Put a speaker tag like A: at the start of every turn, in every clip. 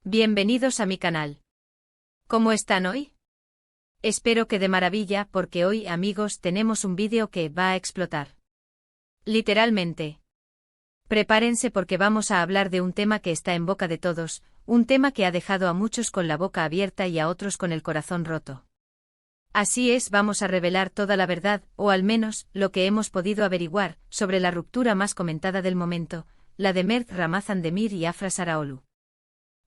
A: Bienvenidos a mi canal. ¿Cómo están hoy? Espero que de maravilla porque hoy, amigos, tenemos un vídeo que va a explotar. Literalmente. Prepárense porque vamos a hablar de un tema que está en boca de todos, un tema que ha dejado a muchos con la boca abierta y a otros con el corazón roto. Así es, vamos a revelar toda la verdad, o al menos, lo que hemos podido averiguar, sobre la ruptura más comentada del momento, la de Mert Ramazan-Demir y Afra Saraoğlu.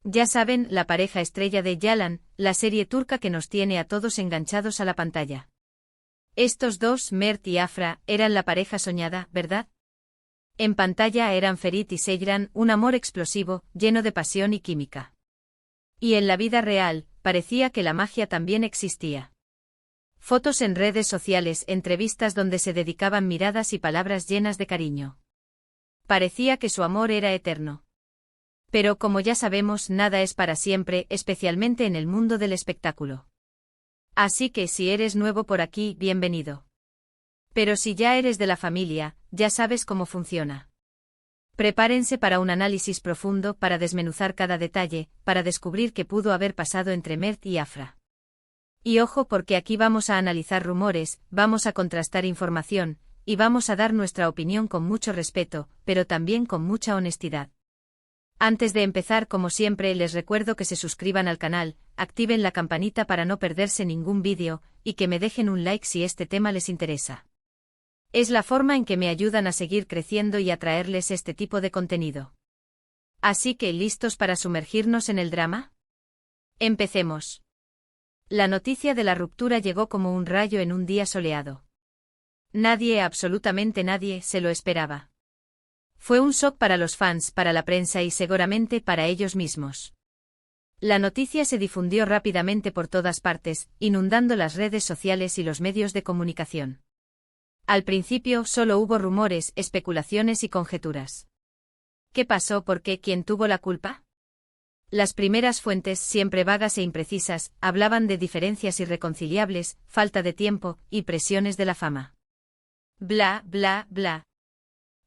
A: Ya saben, la pareja estrella de Yalan, la serie turca que nos tiene a todos enganchados a la pantalla. Estos dos, Mert y Afra, eran la pareja soñada, ¿verdad? En pantalla eran Ferit y Seyran, un amor explosivo, lleno de pasión y química. Y en la vida real, parecía que la magia también existía. Fotos en redes sociales, entrevistas donde se dedicaban miradas y palabras llenas de cariño. Parecía que su amor era eterno. Pero como ya sabemos, nada es para siempre, especialmente en el mundo del espectáculo. Así que si eres nuevo por aquí, bienvenido. Pero si ya eres de la familia, ya sabes cómo funciona. Prepárense para un análisis profundo, para desmenuzar cada detalle, para descubrir qué pudo haber pasado entre Mert y Afra. Y ojo porque aquí vamos a analizar rumores, vamos a contrastar información, y vamos a dar nuestra opinión con mucho respeto, pero también con mucha honestidad. Antes de empezar, como siempre, les recuerdo que se suscriban al canal, activen la campanita para no perderse ningún vídeo, y que me dejen un like si este tema les interesa. Es la forma en que me ayudan a seguir creciendo y a traerles este tipo de contenido. Así que, ¿listos para sumergirnos en el drama? Empecemos. La noticia de la ruptura llegó como un rayo en un día soleado. Nadie, absolutamente nadie, se lo esperaba. Fue un shock para los fans, para la prensa y seguramente para ellos mismos. La noticia se difundió rápidamente por todas partes, inundando las redes sociales y los medios de comunicación. Al principio solo hubo rumores, especulaciones y conjeturas. ¿Qué pasó? ¿Por qué? ¿Quién tuvo la culpa? Las primeras fuentes, siempre vagas e imprecisas, hablaban de diferencias irreconciliables, falta de tiempo y presiones de la fama. Bla, bla, bla.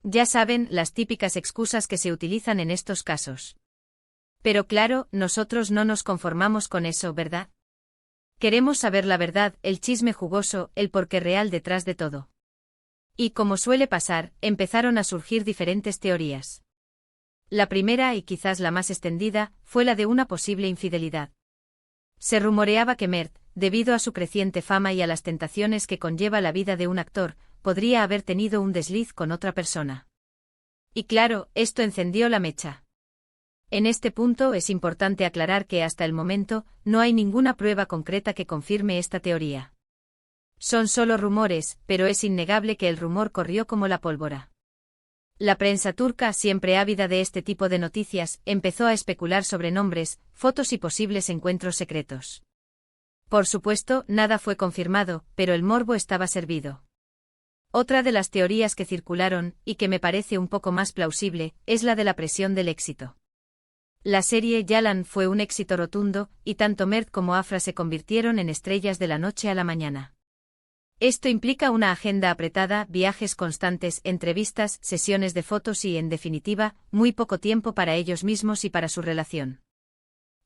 A: Ya saben, las típicas excusas que se utilizan en estos casos. Pero claro, nosotros no nos conformamos con eso, ¿verdad? Queremos saber la verdad, el chisme jugoso, el porqué real detrás de todo. Y como suele pasar, empezaron a surgir diferentes teorías. La primera, y quizás la más extendida, fue la de una posible infidelidad. Se rumoreaba que Mert, debido a su creciente fama y a las tentaciones que conlleva la vida de un actor, podría haber tenido un desliz con otra persona. Y claro, esto encendió la mecha. En este punto es importante aclarar que hasta el momento, no hay ninguna prueba concreta que confirme esta teoría. Son solo rumores, pero es innegable que el rumor corrió como la pólvora. La prensa turca, siempre ávida de este tipo de noticias, empezó a especular sobre nombres, fotos y posibles encuentros secretos. Por supuesto, nada fue confirmado, pero el morbo estaba servido. Otra de las teorías que circularon, y que me parece un poco más plausible, es la de la presión del éxito. La serie Yalan fue un éxito rotundo, y tanto Mert como Afra se convirtieron en estrellas de la noche a la mañana. Esto implica una agenda apretada, viajes constantes, entrevistas, sesiones de fotos y, en definitiva, muy poco tiempo para ellos mismos y para su relación.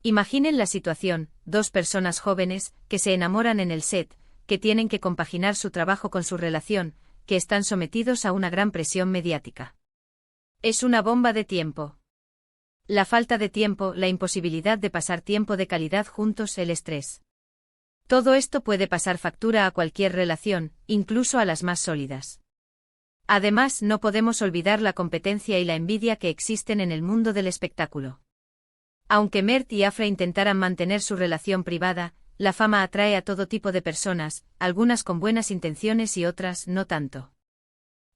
A: Imaginen la situación, dos personas jóvenes, que se enamoran en el set, que tienen que compaginar su trabajo con su relación, que están sometidos a una gran presión mediática. Es una bomba de tiempo. La falta de tiempo, la imposibilidad de pasar tiempo de calidad juntos, el estrés. Todo esto puede pasar factura a cualquier relación, incluso a las más sólidas. Además, no podemos olvidar la competencia y la envidia que existen en el mundo del espectáculo. Aunque Mert y Afra intentaran mantener su relación privada, la fama atrae a todo tipo de personas, algunas con buenas intenciones y otras no tanto.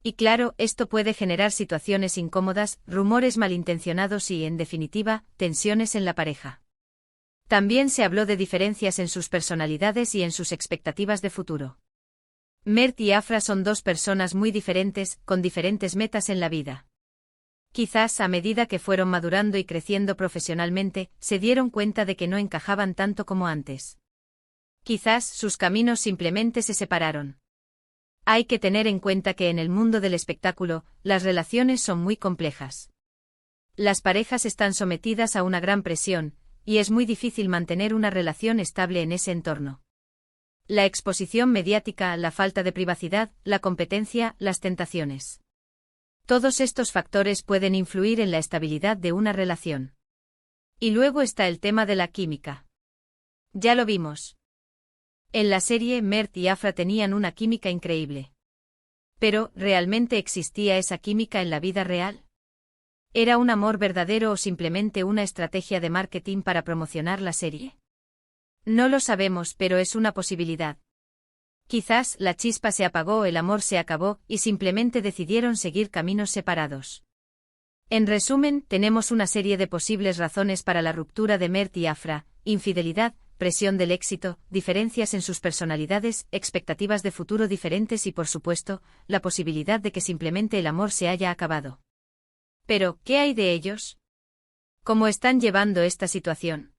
A: Y claro, esto puede generar situaciones incómodas, rumores malintencionados y, en definitiva, tensiones en la pareja. También se habló de diferencias en sus personalidades y en sus expectativas de futuro. Mert y Afra son dos personas muy diferentes, con diferentes metas en la vida. Quizás a medida que fueron madurando y creciendo profesionalmente, se dieron cuenta de que no encajaban tanto como antes. Quizás sus caminos simplemente se separaron. Hay que tener en cuenta que en el mundo del espectáculo, las relaciones son muy complejas. Las parejas están sometidas a una gran presión, y es muy difícil mantener una relación estable en ese entorno. La exposición mediática, la falta de privacidad, la competencia, las tentaciones. Todos estos factores pueden influir en la estabilidad de una relación. Y luego está el tema de la química. Ya lo vimos. En la serie, Mert y Afra tenían una química increíble. Pero, ¿realmente existía esa química en la vida real? ¿Era un amor verdadero o simplemente una estrategia de marketing para promocionar la serie? No lo sabemos, pero es una posibilidad. Quizás la chispa se apagó, el amor se acabó, y simplemente decidieron seguir caminos separados. En resumen, tenemos una serie de posibles razones para la ruptura de Mert y Afra: infidelidad, presión del éxito, diferencias en sus personalidades, expectativas de futuro diferentes y, por supuesto, la posibilidad de que simplemente el amor se haya acabado. Pero, ¿qué hay de ellos? ¿Cómo están llevando esta situación?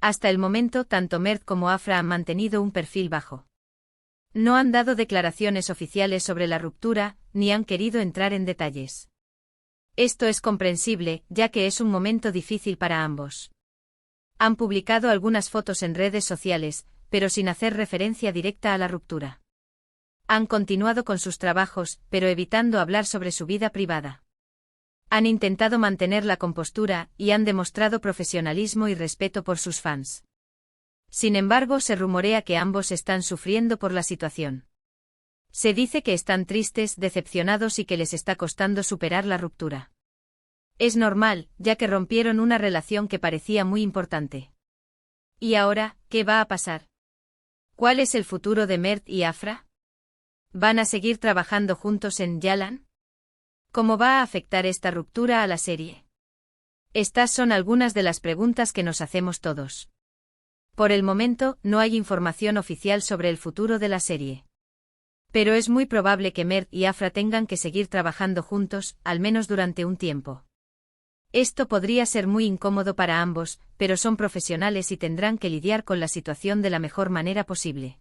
A: Hasta el momento, tanto Mert como Afra han mantenido un perfil bajo. No han dado declaraciones oficiales sobre la ruptura, ni han querido entrar en detalles. Esto es comprensible, ya que es un momento difícil para ambos. Han publicado algunas fotos en redes sociales, pero sin hacer referencia directa a la ruptura. Han continuado con sus trabajos, pero evitando hablar sobre su vida privada. Han intentado mantener la compostura, y han demostrado profesionalismo y respeto por sus fans. Sin embargo, se rumorea que ambos están sufriendo por la situación. Se dice que están tristes, decepcionados y que les está costando superar la ruptura. Es normal, ya que rompieron una relación que parecía muy importante. ¿Y ahora, qué va a pasar? ¿Cuál es el futuro de Mert y Afra? ¿Van a seguir trabajando juntos en Yalan? ¿Cómo va a afectar esta ruptura a la serie? Estas son algunas de las preguntas que nos hacemos todos. Por el momento, no hay información oficial sobre el futuro de la serie. Pero es muy probable que Mert y Afra tengan que seguir trabajando juntos, al menos durante un tiempo. Esto podría ser muy incómodo para ambos, pero son profesionales y tendrán que lidiar con la situación de la mejor manera posible.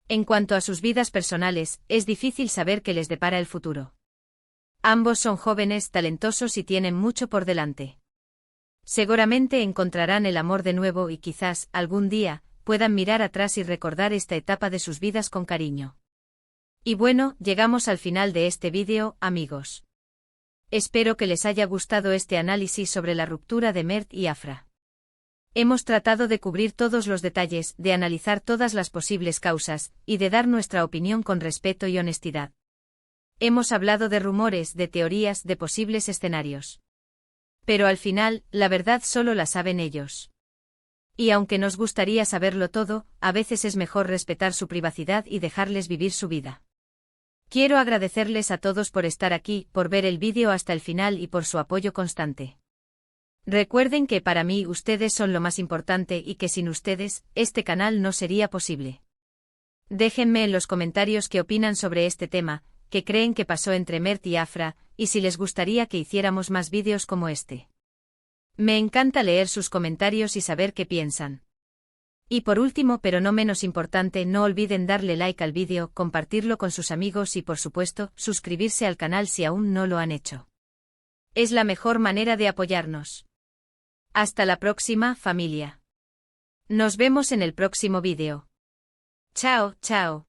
A: En cuanto a sus vidas personales, es difícil saber qué les depara el futuro. Ambos son jóvenes, talentosos y tienen mucho por delante. Seguramente encontrarán el amor de nuevo y quizás, algún día, puedan mirar atrás y recordar esta etapa de sus vidas con cariño. Y bueno, llegamos al final de este vídeo, amigos. Espero que les haya gustado este análisis sobre la ruptura de Mert y Afra. Hemos tratado de cubrir todos los detalles, de analizar todas las posibles causas, y de dar nuestra opinión con respeto y honestidad. Hemos hablado de rumores, de teorías, de posibles escenarios. Pero al final, la verdad solo la saben ellos. Y aunque nos gustaría saberlo todo, a veces es mejor respetar su privacidad y dejarles vivir su vida. Quiero agradecerles a todos por estar aquí, por ver el vídeo hasta el final y por su apoyo constante. Recuerden que para mí ustedes son lo más importante y que sin ustedes, este canal no sería posible. Déjenme en los comentarios qué opinan sobre este tema, qué creen que pasó entre Mert y Afra, y si les gustaría que hiciéramos más vídeos como este. Me encanta leer sus comentarios y saber qué piensan. Y por último, pero no menos importante, no olviden darle like al vídeo, compartirlo con sus amigos y por supuesto, suscribirse al canal si aún no lo han hecho. Es la mejor manera de apoyarnos. Hasta la próxima, familia. Nos vemos en el próximo vídeo. Chao, chao.